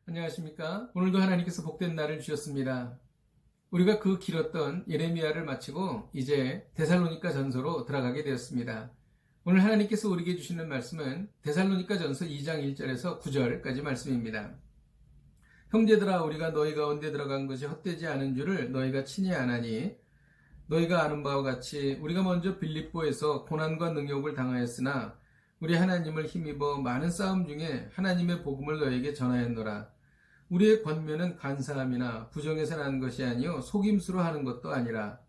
안녕하십니까? 오늘도 하나님께서 복된 날을 주셨습니다. 우리가 그 길었던 예레미야를 마치고 이제 데살로니가 전서로 들어가게 되었습니다. 오늘 하나님께서 우리에게 주시는 말씀은 데살로니가 전서 2장 1절에서 9절까지 말씀입니다. 형제들아, 우리가 너희 가운데 들어간 것이 헛되지 않은 줄을 너희가 친히 아나니, 너희가 아는 바와 같이 우리가 먼저 빌립보에서 고난과 능욕을 당하였으나 우리 하나님을 힘입어 많은 싸움 중에 하나님의 복음을 너희에게 전하였노라. 우리의 권면은 간사함이나 부정에서 난 것이 아니요 속임수로 하는 것도 아니라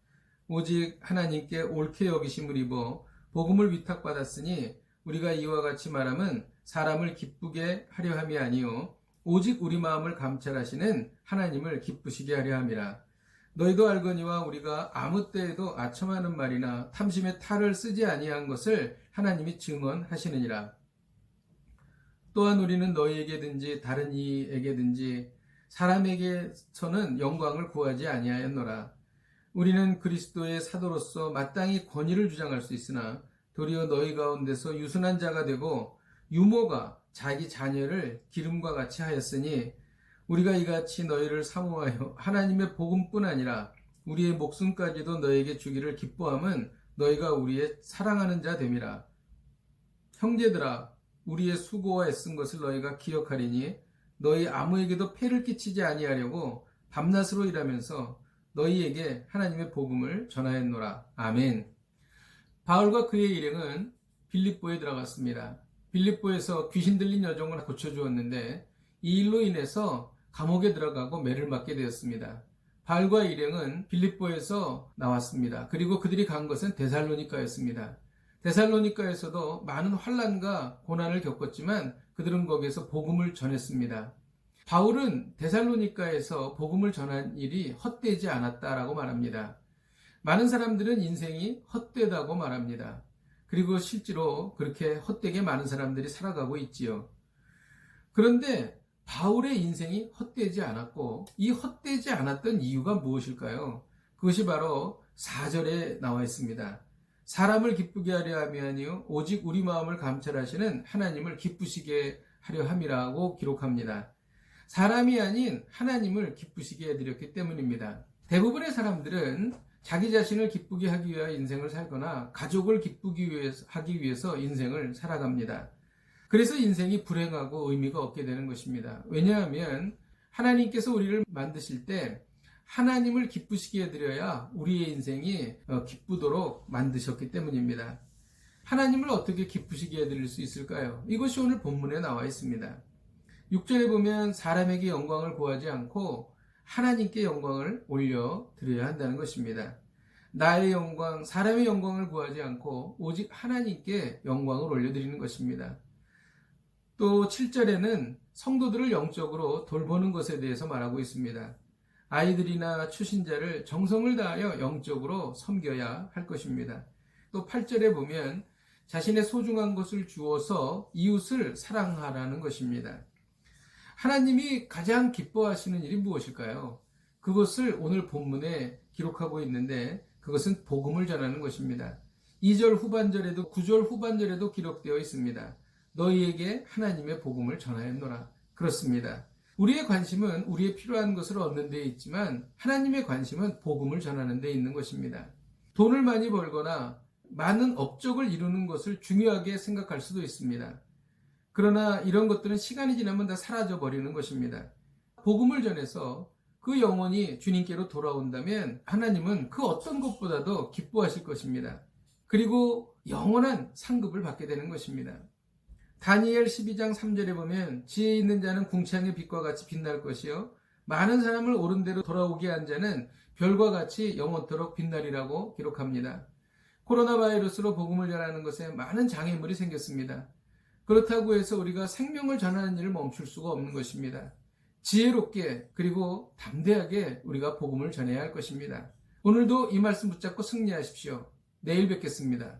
오직 하나님께 옳게 여기심을 입어 복음을 위탁받았으니 우리가 이와 같이 말함은 사람을 기쁘게 하려 함이 아니요 오직 우리 마음을 감찰하시는 하나님을 기쁘시게 하려 함이라. 너희도 알거니와 우리가 아무 때에도 아첨하는 말이나 탐심의 탈을 쓰지 아니한 것을 하나님이 증언하시느니라. 또한 우리는 너희에게든지 다른 이에게든지 사람에게서는 영광을 구하지 아니하였노라. 우리는 그리스도의 사도로서 마땅히 권위를 주장할 수 있으나 도리어 너희 가운데서 유순한 자가 되고 유모가 자기 자녀를 기름과 같이 하였으니 우리가 이같이 너희를 사모하여 하나님의 복음뿐 아니라 우리의 목숨까지도 너희에게 주기를 기뻐함은 너희가 우리의 사랑하는 자 됨이라. 형제들아, 우리의 수고와 애쓴 것을 너희가 기억하리니 너희 아무에게도 폐를 끼치지 아니하려고 밤낮으로 일하면서 너희에게 하나님의 복음을 전하였노라. 아멘. 바울과 그의 일행은 빌립보에 들어갔습니다. 빌립보에서 귀신 들린 여종을 고쳐주었는데 이 일로 인해서 감옥에 들어가고 매를 맞게 되었습니다. 바울과 일행은 빌립보에서 나왔습니다. 그리고 그들이 간 것은 데살로니가였습니다. 데살로니가에서도 많은 환난과 고난을 겪었지만 그들은 거기에서 복음을 전했습니다. 바울은 데살로니가에서 복음을 전한 일이 헛되지 않았다라고 말합니다. 많은 사람들은 인생이 헛되다고 말합니다. 그리고 실제로 그렇게 헛되게 많은 사람들이 살아가고 있지요. 그런데 바울의 인생이 헛되지 않았고 이 헛되지 않았던 이유가 무엇일까요? 그것이 바로 4절에 나와 있습니다. 사람을 기쁘게 하려 함이 아니요 오직 우리 마음을 감찰하시는 하나님을 기쁘시게 하려 함이라고 기록합니다. 사람이 아닌 하나님을 기쁘시게 해드렸기 때문입니다. 대부분의 사람들은 자기 자신을 기쁘게 하기 위해 인생을 살거나 가족을 기쁘게 하기 위해서 인생을 살아갑니다. 그래서 인생이 불행하고 의미가 없게 되는 것입니다. 왜냐하면 하나님께서 우리를 만드실 때 하나님을 기쁘시게 해드려야 우리의 인생이 기쁘도록 만드셨기 때문입니다. 하나님을 어떻게 기쁘시게 해드릴 수 있을까요? 이것이 오늘 본문에 나와 있습니다. 6절에 보면 사람에게 영광을 구하지 않고 하나님께 영광을 올려드려야 한다는 것입니다. 나의 영광, 사람의 영광을 구하지 않고 오직 하나님께 영광을 올려드리는 것입니다. 또 7절에는 성도들을 영적으로 돌보는 것에 대해서 말하고 있습니다. 아이들이나 추신자를 정성을 다하여 영적으로 섬겨야 할 것입니다. 또 8절에 보면 자신의 소중한 것을 주어서 이웃을 사랑하라는 것입니다. 하나님이 가장 기뻐하시는 일이 무엇일까요? 그것을 오늘 본문에 기록하고 있는데 그것은 복음을 전하는 것입니다. 2절 후반절에도 9절 후반절에도 기록되어 있습니다. 너희에게 하나님의 복음을 전하였노라. 그렇습니다. 우리의 관심은 우리의 필요한 것을 얻는 데 있지만 하나님의 관심은 복음을 전하는 데 있는 것입니다. 돈을 많이 벌거나 많은 업적을 이루는 것을 중요하게 생각할 수도 있습니다. 그러나 이런 것들은 시간이 지나면 다 사라져 버리는 것입니다. 복음을 전해서 그 영혼이 주님께로 돌아온다면 하나님은 그 어떤 것보다도 기뻐하실 것입니다. 그리고 영원한 상급을 받게 되는 것입니다. 다니엘 12장 3절에 보면 지혜 있는 자는 궁창의 빛과 같이 빛날 것이요 많은 사람을 옳은 대로 돌아오게 한 자는 별과 같이 영원토록 빛나리라고 기록합니다. 코로나 바이러스로 복음을 전하는 것에 많은 장애물이 생겼습니다. 그렇다고 해서 우리가 생명을 전하는 일을 멈출 수가 없는 것입니다. 지혜롭게 그리고 담대하게 우리가 복음을 전해야 할 것입니다. 오늘도 이 말씀 붙잡고 승리하십시오. 내일 뵙겠습니다.